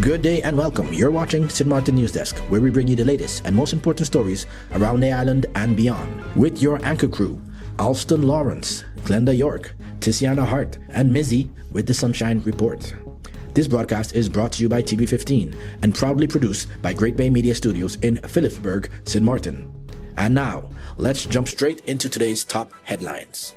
Good day and welcome. You're watching Maarten NEWSDESK, where we bring you the latest and most important stories around the island and beyond. With your anchor crew, Alston Lawrence, Glenda York, Tiziana Hart, and Mizzy with the Sunshine Report. This broadcast is brought to you by TV15 and proudly produced by Great Bay Media Studios in Philipsburg, St. Maarten. And now, let's jump straight into today's top headlines.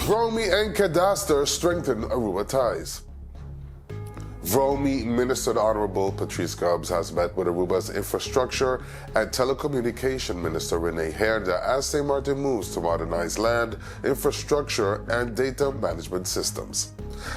VROMI and Cadastre strengthen Aruba ties. VROMI Minister the Honorable Patrice Gubbs has met with Aruba's Infrastructure and Telecommunication Minister Renee Herda as St. Maarten moves to modernize land, infrastructure, and data management systems.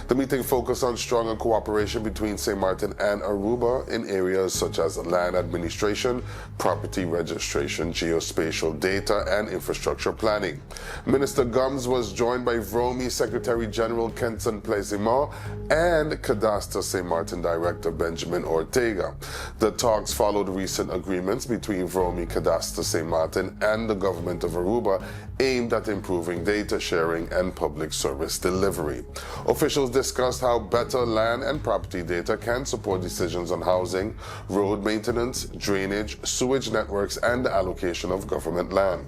The meeting focused on stronger cooperation between St. Maarten and Aruba in areas such as land administration, property registration, geospatial data, and infrastructure planning. Minister Gubbs was joined by VROMI Secretary General Kenson Plezimont and Cadastre St. Maarten Director Benjamin Ortega. The talks followed recent agreements between VROMI, Cadastre St. Maarten, and the government of Aruba aimed at improving data sharing and public service delivery. Officials discussed how better land and property data can support decisions on housing, road maintenance, drainage, sewage networks, and the allocation of government land.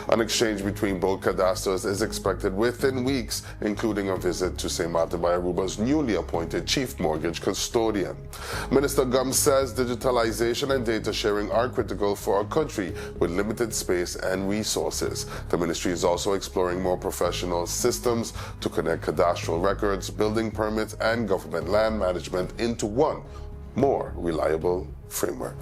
An exchange between both cadastres is expected within weeks, including a visit to St. Maarten by Aruba's newly appointed Chief Mortgage Custodian. Minister Gubbs says digitalization and data sharing are critical for a country with limited space and resources. The ministry is also exploring more professional systems to connect cadastral records, building permits, and government land management into one more reliable framework.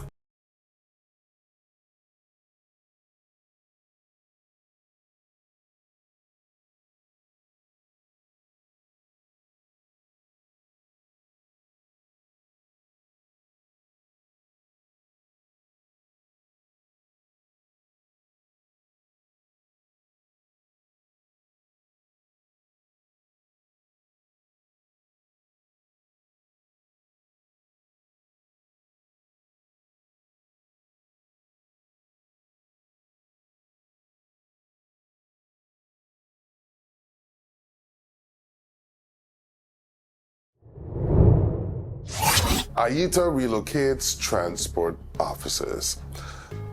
AITA relocates transport offices.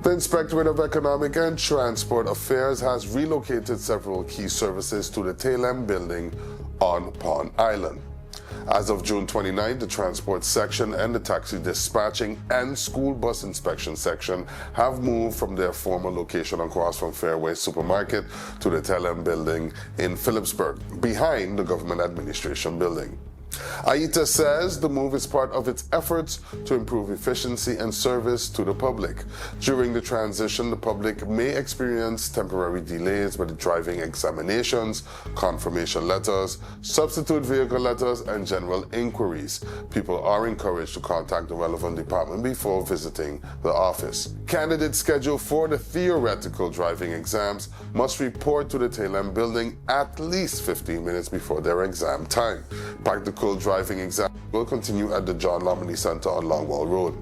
The Inspectorate of Economic and Transport Affairs has relocated several key services to the Tailem building on Pawn Island. As of June 29, the transport section and the taxi dispatching and school bus inspection section have moved from their former location across from Fairway Supermarket to the Tailem building in Philipsburg, behind the Government Administration building. AITA says the move is part of its efforts to improve efficiency and service to the public. During the transition, the public may experience temporary delays with the driving examinations, confirmation letters, substitute vehicle letters, and general inquiries. People are encouraged to contact the relevant department before visiting the office. Candidates scheduled for the theoretical driving exams must report to the Tailem building at least 15 minutes before their exam time. Practical driving exam will continue at the John Lomini Center on Longwall Road.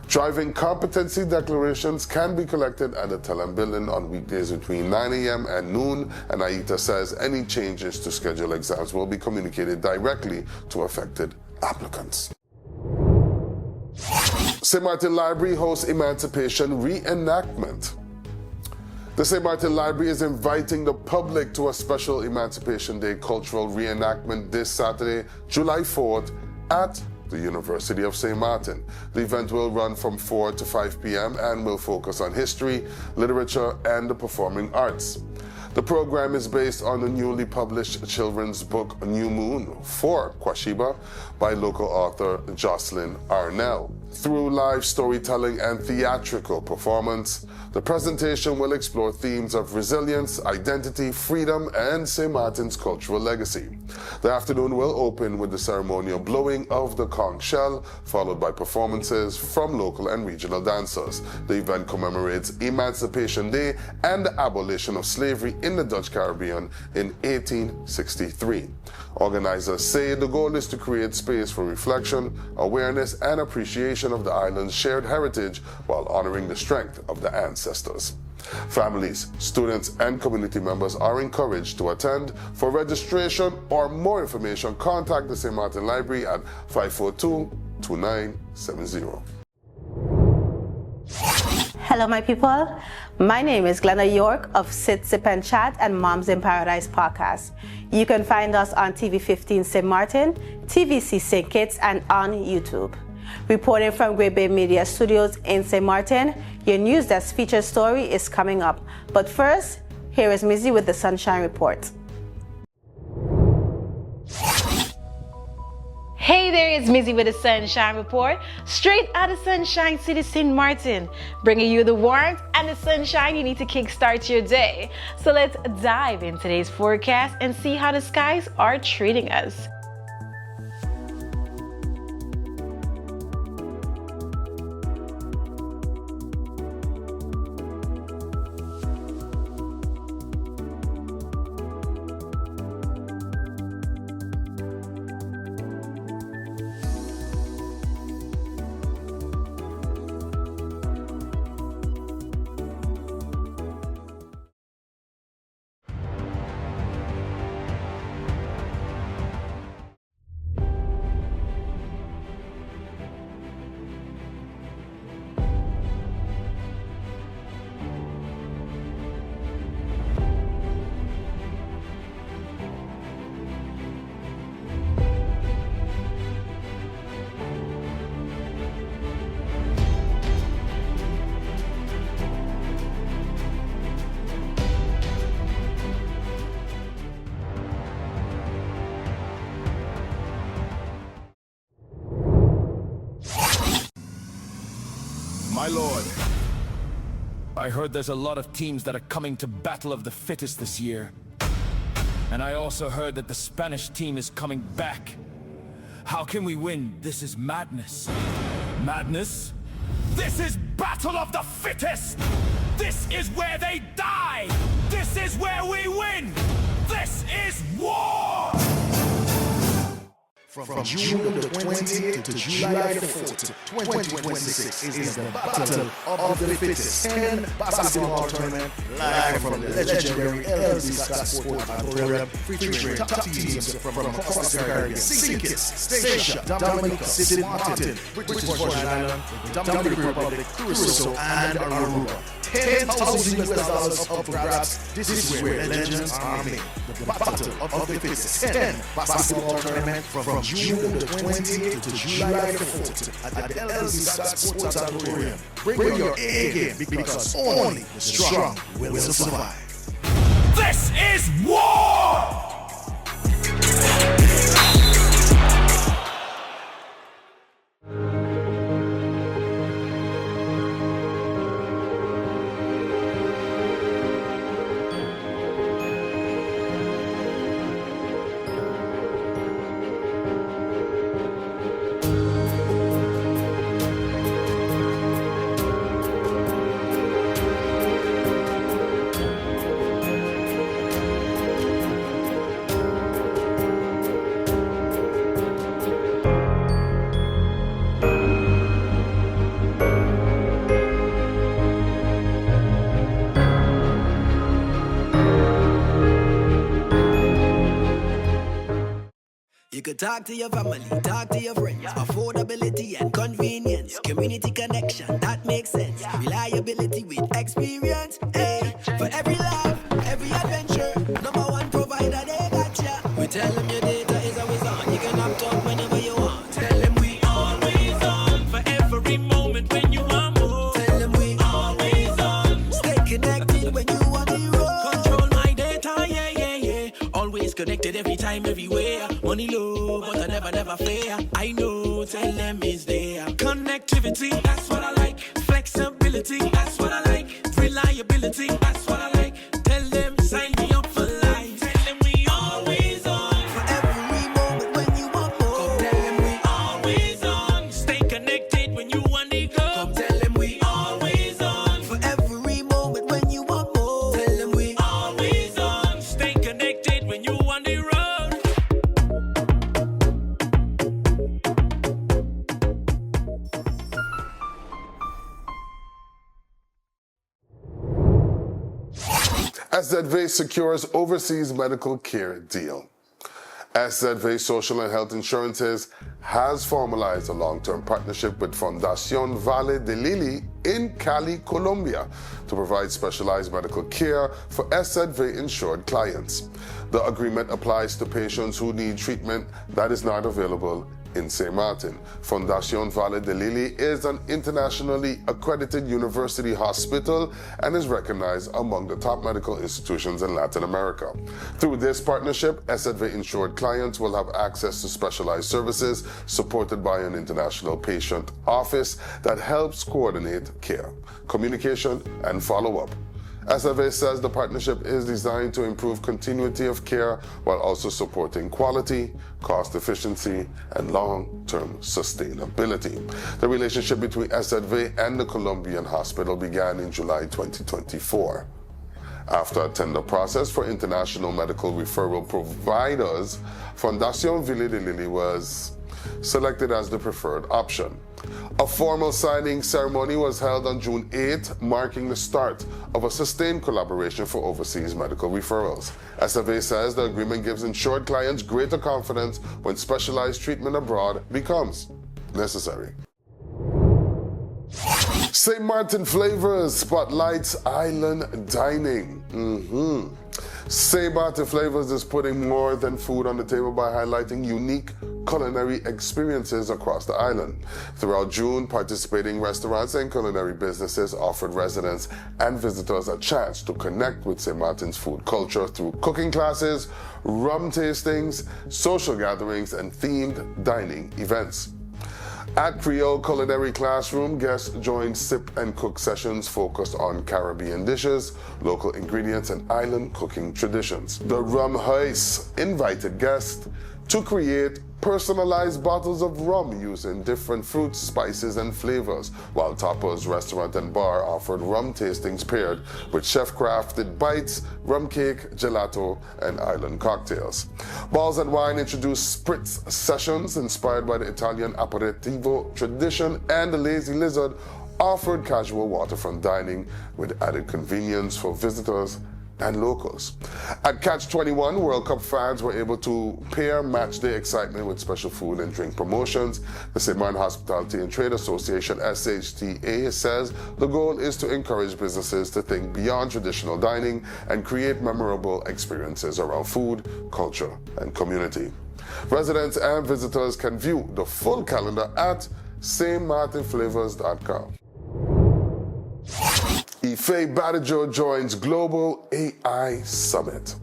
Driving competency declarations can be collected at the Tailem building on weekdays between 9 a.m. and noon, and AITA says any changes to scheduled exams will be communicated directly to affected applicants. St. Maarten Library hosts Emancipation reenactment. The St. Maarten Library is inviting the public to a special Emancipation Day cultural reenactment this Saturday, July 4th at the University of St. Maarten. The event will run from 4 to 5 p.m. and will focus on history, literature, and the performing arts. The program is based on the newly published children's book New Moon for Kwashiba by local author Jocelyn Arnell. Through live storytelling and theatrical performance, the presentation will explore themes of resilience, identity, freedom, and St. Martin's cultural legacy. The afternoon will open with the ceremonial blowing of the conch shell, followed by performances from local and regional dancers. The event commemorates Emancipation Day and the abolition of slavery in the Dutch Caribbean in 1863. Organizers say the goal is to create space for reflection, awareness, and appreciation of the island's shared heritage while honoring the strength of the ancestors. Families, students, and community members are encouraged to attend. For registration or more information, contact the St. Martin Library at 542-2970. Hello, my people. My name is Glenda York of Sit, Sip, and Chat and Moms in Paradise podcast. You can find us on TV 15 St. Martin, TVC St. Kitts, and on YouTube. Reporting from Great Bay Media Studios in St. Martin, your NEWSDESK feature story is coming up. But first, here is Mizzy with the Sunshine Report. Hey there, it's Mizzy with the Sunshine Report, straight out of Sunshine City, St. Martin, bringing you the warmth and the sunshine you need to kickstart your day. So let's dive in today's forecast and see how the skies are treating us. My lord, I heard there's a lot of teams that are coming to Battle of the Fittest this year. And I also heard that the Spanish team is coming back. How can we win? This is madness. Madness? This is Battle of the Fittest! This is where they die! This is where we win! This is war! From June the 20th to July the 4th, 2026 is the Battle of the Fittest 10 basketball tournament live from the legendary NEWSDESK Sport Auditorium, featuring top teams from across the Caribbean: St. Kitts, Stacia, Dominica, St. Martin, British Virgin Island, the Dominican Republic, Curacao, and Aruba. $10,000 up for grabs. This is where legends are made. The Battle of the Fittest 10 basketball tournament from June the 20th to July the 4th at the NEWSDESK Sports Auditorium. Bring your A game because only the strong will survive. This is war! You could talk to your family, talk to your friends. Affordability and convenience. Community connection, that makes sense. Reliability with experience. Hey, for every life, every adventure. Number one provider, they got ya. We tell them your data is always on. You can opt out whenever you want. Tell them we always on. For every moment when you want more. Tell them we always on. Stay connected when you want to roll. Control my day. low, but I never fear. I know, tell them it's there. Connectivity, that's what I like. Flexibility, that's what I like. Reliability, that's what I like. Tell them, sign me up for life. Tell them we always on. For every moment when you want more. Come tell them we always on. Stay connected when you want to go. Come tell them we always on. For every moment when you want more. Tell them we always on. Stay connected when you want to roll. SZV secures overseas medical care deal. SZV Social and Health Insurances has formalized a long-term partnership with Fundación Valle de Lili in Cali, Colombia, to provide specialized medical care for SZV insured clients. The agreement applies to patients who need treatment that is not available in St. Maarten. Fundación Valle de Lili is an internationally accredited university hospital and is recognized among the top medical institutions in Latin America. Through this partnership, SZV insured clients will have access to specialized services supported by an international patient office that helps coordinate care, communication, and follow-up. SZV says the partnership is designed to improve continuity of care while also supporting quality, cost efficiency, and long-term sustainability. The relationship between SZV and the Colombian hospital began in July 2024. After a tender process for international medical referral providers, Fundación Valle de Lili was selected as the preferred option. A formal signing ceremony was held on June 8, marking the start of a sustained collaboration for overseas medical referrals. SZV says the agreement gives insured clients greater confidence when specialized treatment abroad becomes necessary. St. Maarten Flavors spotlights island dining. St. Maarten Flavors is putting more than food on the table by highlighting unique culinary experiences across the island. Throughout June, participating restaurants and culinary businesses offered residents and visitors a chance to connect with St. Maarten's food culture through cooking classes, rum tastings, social gatherings, and themed dining events. At Creole Culinary Classroom, guests joined sip and cook sessions focused on Caribbean dishes, local ingredients, and island cooking traditions. The Rum House invited guests to create personalized bottles of rum using different fruits, spices, and flavors, while Tapa's Restaurant and Bar offered rum tastings paired with chef-crafted bites, rum cake, gelato, and island cocktails. Balls and Wine introduced spritz sessions inspired by the Italian aperitivo tradition, and the Lazy Lizard offered casual waterfront dining with added convenience for visitors and locals. At Catch 21, World Cup fans were able to pair match day excitement with special food and drink promotions. The St. Maarten Hospitality and Trade Association, SHTA, says the goal is to encourage businesses to think beyond traditional dining and create memorable experiences around food, culture, and community. Residents and visitors can view the full calendar at stmartenflavors.com. Ife Badajo joins Global AI Summit.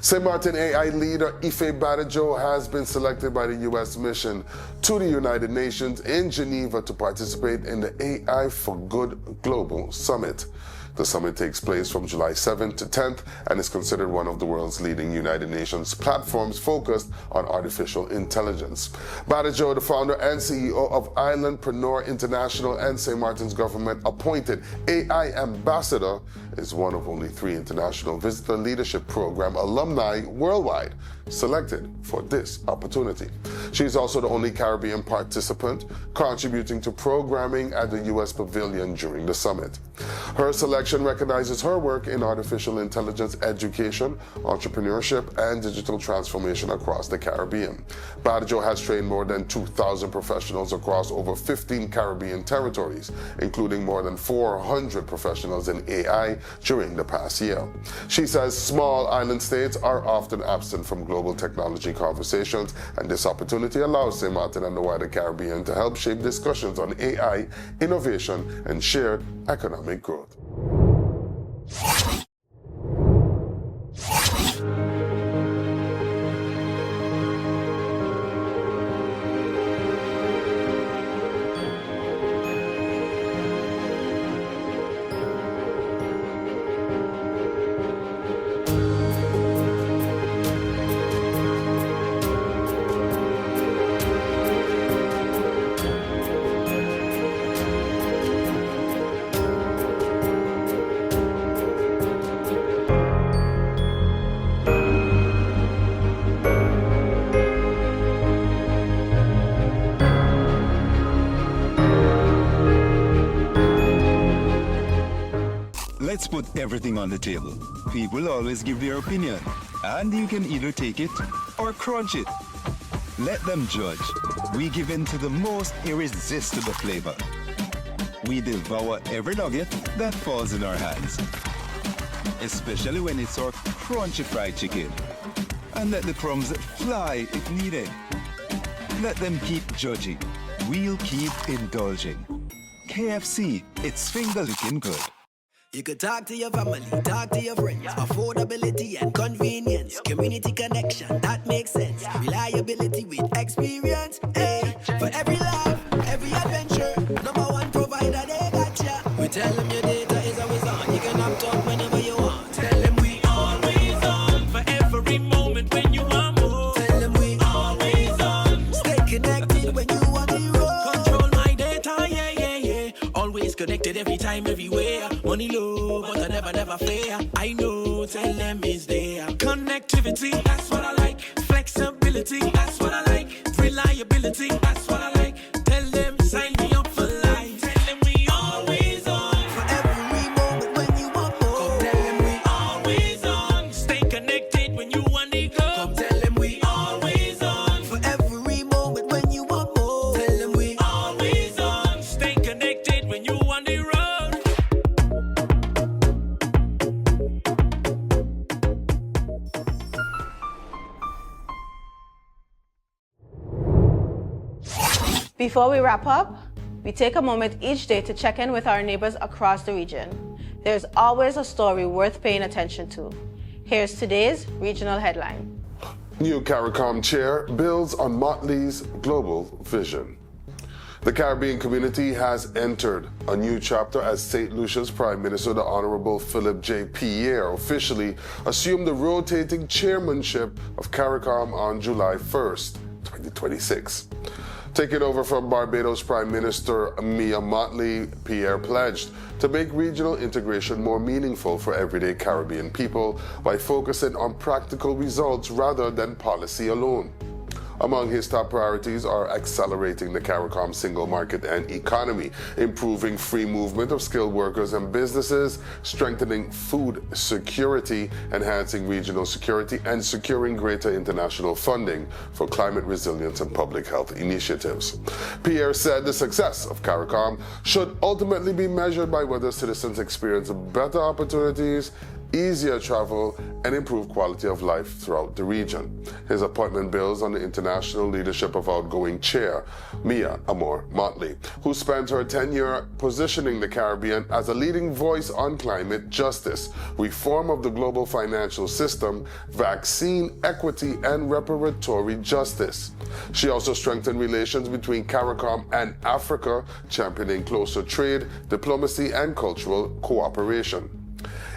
St. Maarten AI leader Ife Badajo has been selected by the U.S. mission to the United Nations in Geneva to participate in the AI for Good Global Summit. The summit takes place from July 7th to 10th and is considered one of the world's leading United Nations platforms focused on artificial intelligence. Badajo, the founder and CEO of Islandpreneur International and St. Maarten's government-appointed AI ambassador, is one of only 3 International Visitor Leadership Program alumni worldwide selected for this opportunity. She is also the only Caribbean participant contributing to programming at the U.S. Pavilion during the summit. Her selection recognizes her work in artificial intelligence education, entrepreneurship, and digital transformation across the Caribbean. Badajo has trained more than 2,000 professionals across over 15 Caribbean territories, including more than 400 professionals in AI during the past year. She says small island states are often absent from global technology conversations, and this opportunity allows St. Maarten and the wider Caribbean to help shape discussions on AI, innovation, and shared economic growth. Let's put everything on the table. People always give their opinion, and you can either take it or crunch it. Let them judge. We give in to the most irresistible flavor. We devour every nugget that falls in our hands, especially when it's our crunchy fried chicken. And let the crumbs fly if needed. Let them keep judging. We'll keep indulging. KFC, it's finger-licking good. You could talk to your family, talk to your friends. Affordability and convenience. Community connection, that makes sense. Reliability with experience. Hey, for every laugh, every adventure. Number one provider, they got ya. We tell them your data is always on. You can opt out whenever you want. Tell them we always on. For every moment when you want more. Tell them we always on. Stay connected when you want the road. Control my data, yeah, yeah, yeah. Always connected every time, everywhere. Money low, but I never fair. I know, tell them is there. Connectivity, that's what I like. Flexibility, that's what I like. Reliability, that's what I like. Tell them, sign me up for life. Tell them we always on. For every moment when you want more. Come tell them we always on. Stay connected when you want to go. Come tell them we always on. For every moment when you want more. Tell them we always on. Stay connected when you want to road. Before we wrap up, we take a moment each day to check in with our neighbors across the region. There's always a story worth paying attention to. Here's today's regional headline. New CARICOM chair builds on Motley's global vision. The Caribbean community has entered a new chapter as St. Lucia's Prime Minister, the Honorable Philip J. Pierre, officially assumed the rotating chairmanship of CARICOM on July 1st, 2026. Taking over from Barbados Prime Minister Mia Mottley, Pierre pledged to make regional integration more meaningful for everyday Caribbean people by focusing on practical results rather than policy alone. Among his top priorities are accelerating the CARICOM single market and economy, improving free movement of skilled workers and businesses, strengthening food security, enhancing regional security, and securing greater international funding for climate resilience and public health initiatives. Pierre said the success of CARICOM should ultimately be measured by whether citizens experience better opportunities, easier travel, and improved quality of life throughout the region. His appointment builds on the international leadership of outgoing chair, Mia Amor Mottley, who spent her tenure positioning the Caribbean as a leading voice on climate justice, reform of the global financial system, vaccine equity, and reparatory justice. She also strengthened relations between CARICOM and Africa, championing closer trade, diplomacy, and cultural cooperation.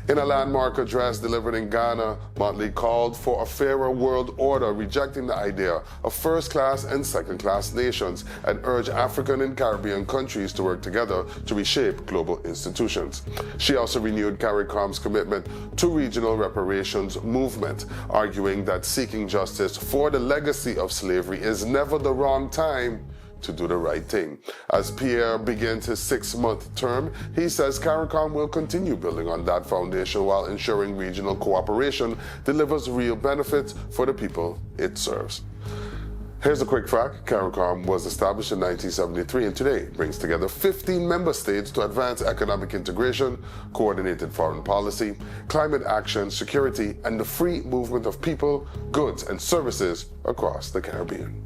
In a landmark address delivered in Ghana, Mottley called for a fairer world order, rejecting the idea of first-class and second-class nations, and urged African and Caribbean countries to work together to reshape global institutions. She also renewed CARICOM's commitment to regional reparations movement, arguing that seeking justice for the legacy of slavery is never the wrong time to do the right thing. As Pierre begins his 6-month term, he says CARICOM will continue building on that foundation while ensuring regional cooperation delivers real benefits for the people it serves. Here's a quick fact. CARICOM was established in 1973 and today brings together 15 member states to advance economic integration, coordinated foreign policy, climate action, security, and the free movement of people, goods, and services across the Caribbean.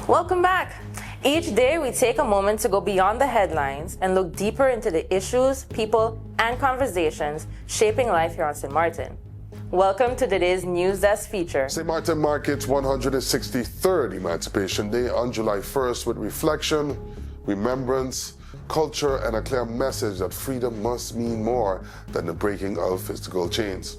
Welcome back. Each day we take a moment to go beyond the headlines and look deeper into the issues, people, and conversations shaping life here on St. Maarten. Welcome to today's NEWSDESK feature. St. Maarten markets 163rd Emancipation Day on July 1st with reflection, remembrance, culture, and a clear message that freedom must mean more than the breaking of physical chains.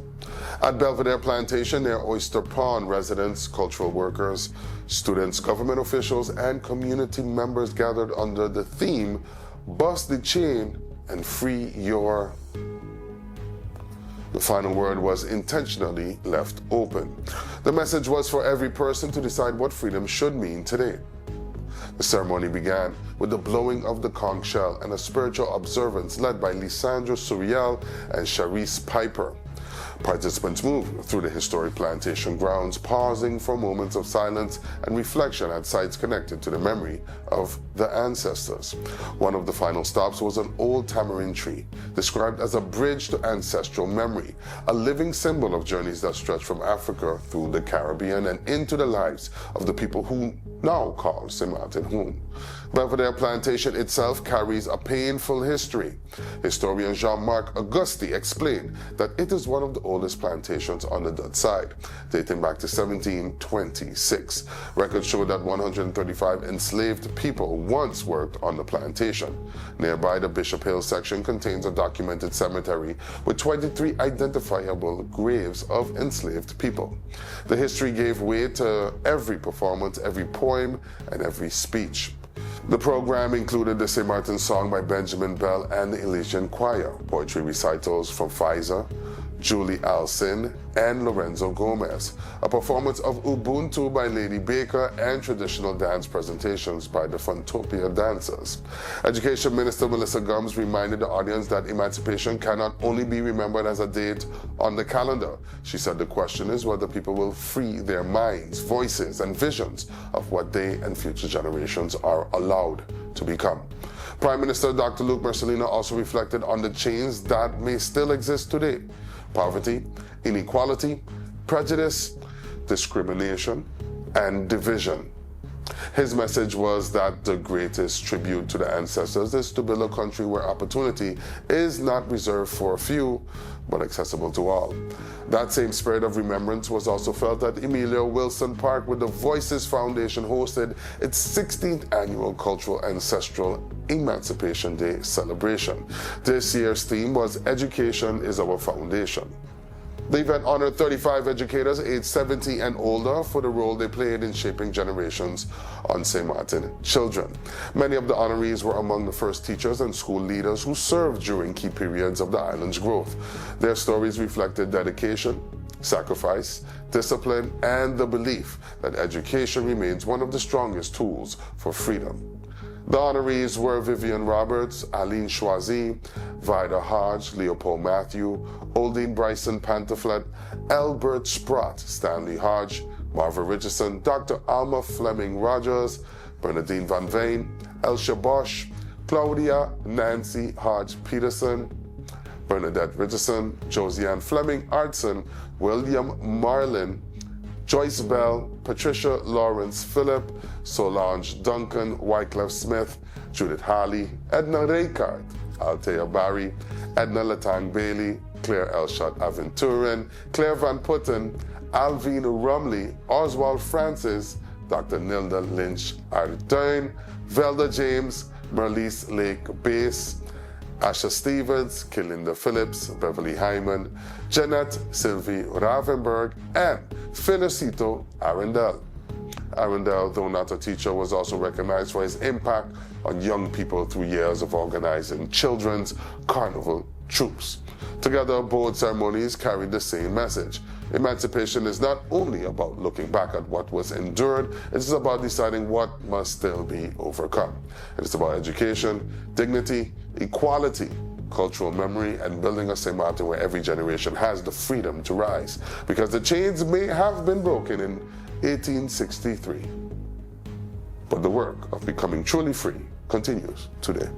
At Belvedere Plantation near Oyster Pond, residents, cultural workers, students, government officials, and community members gathered under the theme, Bust the Chain and Free Your The final word was intentionally left open. The message was for every person to decide what freedom should mean today. The ceremony began with the blowing of the conch shell and a spiritual observance led by Lisandro Suriel and Charisse Piper. Participants moved through the historic plantation grounds, pausing for moments of silence and reflection at sites connected to the memory of the ancestors. One of the final stops was an old tamarind tree, described as a bridge to ancestral memory, a living symbol of journeys that stretch from Africa through the Caribbean and into the lives of the people who now call St. Maarten home. Belvedere Plantation itself carries a painful history. Historian Jean-Marc Augusti explained that it is one of the oldest plantations on the Dutch side, dating back to 1726. Records show that 135 enslaved people once worked on the plantation. Nearby, the Bishop Hill section contains a documented cemetery with 23 identifiable graves of enslaved people. The history gave way to every performance, every poem, and every speech. The program included the St. Maarten song by Benjamin Bell and the Elysian Choir, poetry recitals from Pfizer, Julie Alcin, and Lorenzo Gomez, a performance of Ubuntu by Lady Baker, and traditional dance presentations by the Funtopia dancers. Education Minister Melissa Gums reminded the audience that Emancipation cannot only be remembered as a date on the calendar. She said the question is whether people will free their minds, voices, and visions of what they and future generations are allowed to become. Prime Minister Dr. Luc Marcelino also reflected on the chains that may still exist today: poverty, inequality, prejudice, discrimination, and division. His message was that the greatest tribute to the ancestors is to build a country where opportunity is not reserved for a few, but accessible to all. That same spirit of remembrance was also felt at Emilio Wilson Park, where the Voices Foundation hosted its 16th annual Cultural Ancestral Emancipation Day celebration. This year's theme was Education is Our Foundation. The event honored 35 educators aged 70 and older for the role they played in shaping generations on St. Maarten children. Many of the honorees were among the first teachers and school leaders who served during key periods of the island's growth. Their stories reflected dedication, sacrifice, discipline, and the belief that education remains one of the strongest tools for freedom. The honorees were Vivian Roberts, Aline Choisy, Vida Hodge, Leopold Matthew, Oldine Bryson Pantaflet, Albert Sprott, Stanley Hodge, Marva Richardson, Dr. Alma Fleming Rogers, Bernadine Van Veen, Elsha Bosch, Claudia Nancy Hodge Peterson, Bernadette Richardson, Josiane Fleming Artson, William Marlin, Joyce Bell, Patricia Lawrence Phillip, Solange Duncan, Wycliffe Smith, Judith Harley, Edna Raycard, Althea Barry, Edna Latang Bailey, Claire Elshot Aventurin, Claire Van Putten, Alvin Rumley, Oswald Francis, Dr. Nilda Lynch Arduin, Velda James, Merlise Lake Bass, Asha Stevens, Kilinda Phillips, Beverly Hyman, Jeanette Sylvie Ravenberg, and Felicito Arundel. Arundel, though not a teacher, was also recognized for his impact on young people through years of organizing children's carnival troops. Together, both ceremonies carried the same message. Emancipation is not only about looking back at what was endured, it is about deciding what must still be overcome. It is about education, dignity, equality, cultural memory, and building a St. Maarten where every generation has the freedom to rise. Because the chains may have been broken in 1863, but the work of becoming truly free continues today.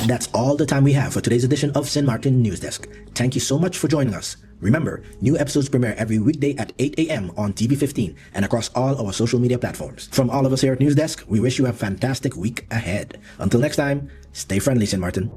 That's all the time we have for today's edition of St. Maarten News Desk. Thank you so much for joining us. Remember, new episodes premiere every weekday at 8 a.m. on TV 15 and across all our social media platforms. From all of us here at News Desk, we wish you a fantastic week ahead. Until next time, stay friendly, St. Maarten.